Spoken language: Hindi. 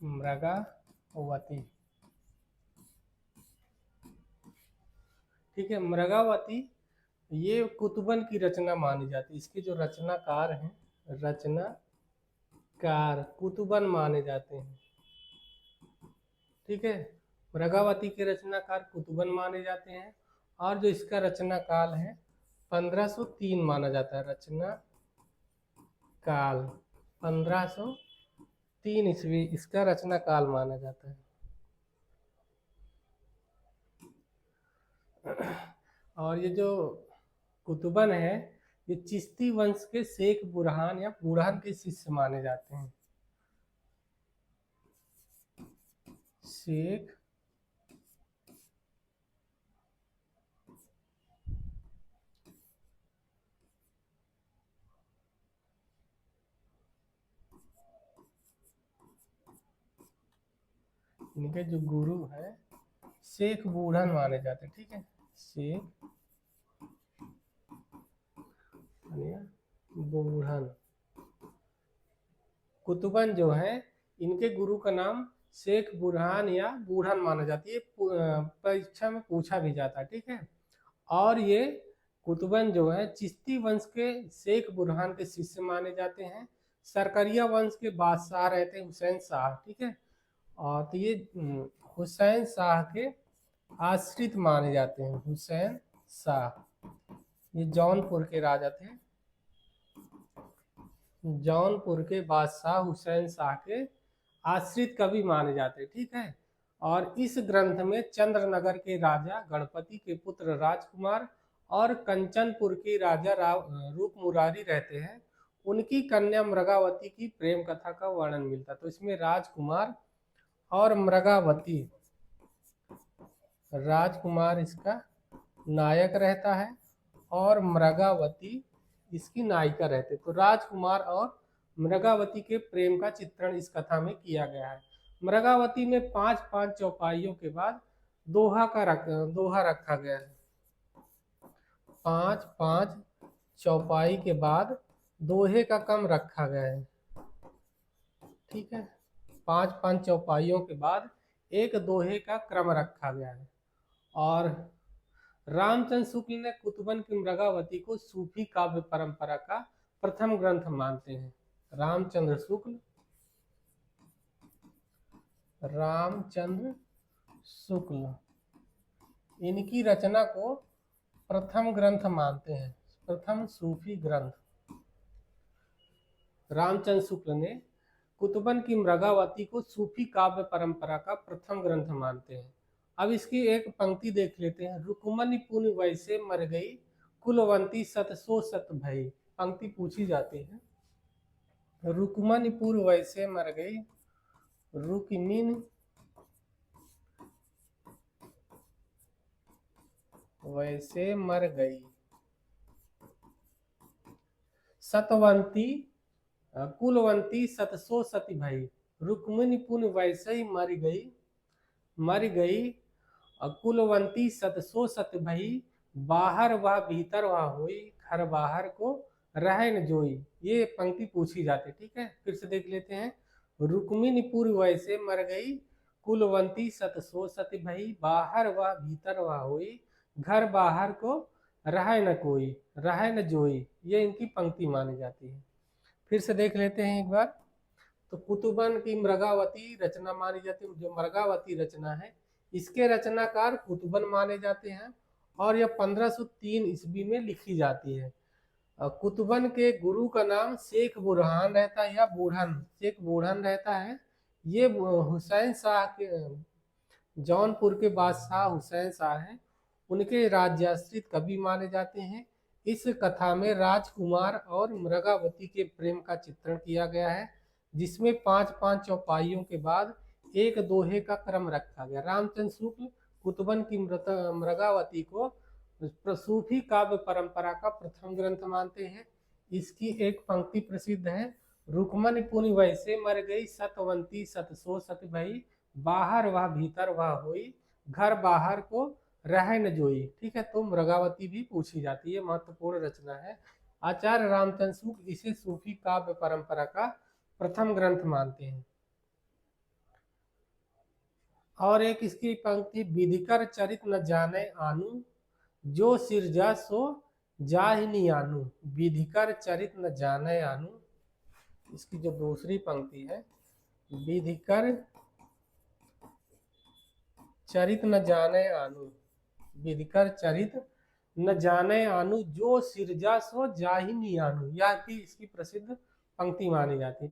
मृगावती। ठीक है, मृगावती ये कुतुबन की रचना मानी जाती है। इसके जो रचनाकार हैं, रचनाकार कुतुबन माने जाते हैं। ठीक है, मृगावती के रचनाकार कुतुबन माने जाते हैं। और जो इसका रचना काल है 1503 माना जाता है। रचना काल 1503 ईस्वी इसका रचना काल माना जाता है। और ये जो कुतुबन है ये चिश्ती वंश के शेख बुरहान या बुरहान के शिष्य माने जाते हैं। शेख इनके जो गुरु है शेख बूढ़न माने जाते हैं। ठीक है, शेख बूढ़न कुतुबन जो है इनके गुरु का नाम शेख बुरहान या बूढ़न माना जाती है। परीक्षा में पूछा भी जाता है। ठीक है, और ये कुतुबन जो है चिश्ती वंश के शेख बुरहान के शिष्य माने जाते हैं। सरकरिया वंश के बादशाह रहते हैं हुसैन शाह। ठीक है, और तो ये हुसैन शाह के आश्रित माने जाते हैं। हुसैन शाह ये जौनपुर के राजा थे। जौनपुर के बादशाह हुसैन शाह के आश्रित कवि माने जाते हैं। ठीक है, और इस ग्रंथ में चंद्रनगर के राजा गणपति के पुत्र राजकुमार और कंचनपुर के राजा रूप मुरारी रहते हैं। उनकी कन्या मृगावती की प्रेम कथा का वर्णन मिलता है। तो इसमें राजकुमार और मृगावती, राजकुमार इसका नायक रहता है और मृगावती इसकी नायिका रहते। तो राजकुमार और मृगावती के प्रेम का चित्रण इस कथा में किया गया है। मृगावती में 5-5 चौपाइयों के बाद दोहा रखा गया है। 5-5 चौपाई के बाद दोहे का क्रम रखा गया है। ठीक है, 5-5 चौपाइयों के बाद एक दोहे का क्रम रखा गया है। और रामचंद्र शुक्ल ने कुतुबन की मृगावती को सूफी काव्य परंपरा का प्रथम ग्रंथ मानते हैं। रामचंद्र शुक्ल इनकी रचना को प्रथम ग्रंथ मानते हैं, प्रथम सूफी ग्रंथ। रामचंद्र शुक्ल ने कुतुबन की मृगावती को सूफी काव्य परंपरा का प्रथम ग्रंथ मानते हैं। अब इसकी एक पंक्ति देख लेते हैं। रुक्मणी पुन वैसे मर गई, कुलवंती सत सो सत भई। पंक्ति पूछी जाती है। रुक्मणी पुर वैसे मर गई, रुक्मिन वैसे मर गई, सतवंती कुलवंती सत सो सती भई। रुक्मिणी पुन वैसे ही मर गई कुलवंती सत सो सत भई। बाहर वह भीतर वह हुई, घर बाहर को रहे न जोई। ये पंक्ति पूछी जाती। ठीक है, फिर से देख लेते हैं। रुक्मिणी पुर वैसे मर गई, कुलवंती सत सो सत भई। बाहर वह भीतर वह हुई, घर बाहर को रहे न कोई, रहे न जोई। ये इनकी पंक्ति मानी जाती है। फिर से देख लेते हैं एक बार। तो कुतुबन की मृगावती रचना मानी जाती है। जो मृगावती रचना है इसके रचनाकार कुतुबन माने जाते हैं और यह 1503 ईस्वी में लिखी जाती है। कुतुबन के गुरु का नाम शेख बुरहान रहता है या बूढ़न, शेख बूढ़न रहता है। ये हुसैन शाह के जौनपुर के बादशाह हुसैन शाह हैं, उनके राज्याश्रित कवि माने जाते हैं। इस कथा में राजकुमार और मृगावती के प्रेम का चित्रण किया गया है, जिसमें 5-5 चौपाइयों के बाद एक दोहे का क्रम रखा गया। रामचंद्र शुक्ल कुतुबन की मृगावती को सूफी काव्य परंपरा का प्रथम ग्रंथ मानते हैं। इसकी एक पंक्ति प्रसिद्ध है। रुक्मणी पुनि वैसे मर गई, सतवंती सत सो सत भई। बाहर वह भीतर वह हुई, घर बाहर को रह न जोई। ठीक है, तो मृगावती भी पूछी जाती है, महत्वपूर्ण रचना है। आचार्य रामचंद्र शुक्ल इसे सूफी काव्य परंपरा का प्रथम ग्रंथ मानते हैं। और एक इसकी पंक्ति, विधिकर चरित न जाने आनु, जो सिरजा सो जाहि आनु। विधिकर चरित न जाने आनु, इसकी जो दूसरी पंक्ति है, विधिकर चरित न जाने आनु, विधिकर चरित न जाने आनु, जो सिरजा सो जाहि आनु, यह की इसकी प्रसिद्ध पंक्ति मानी जाती है।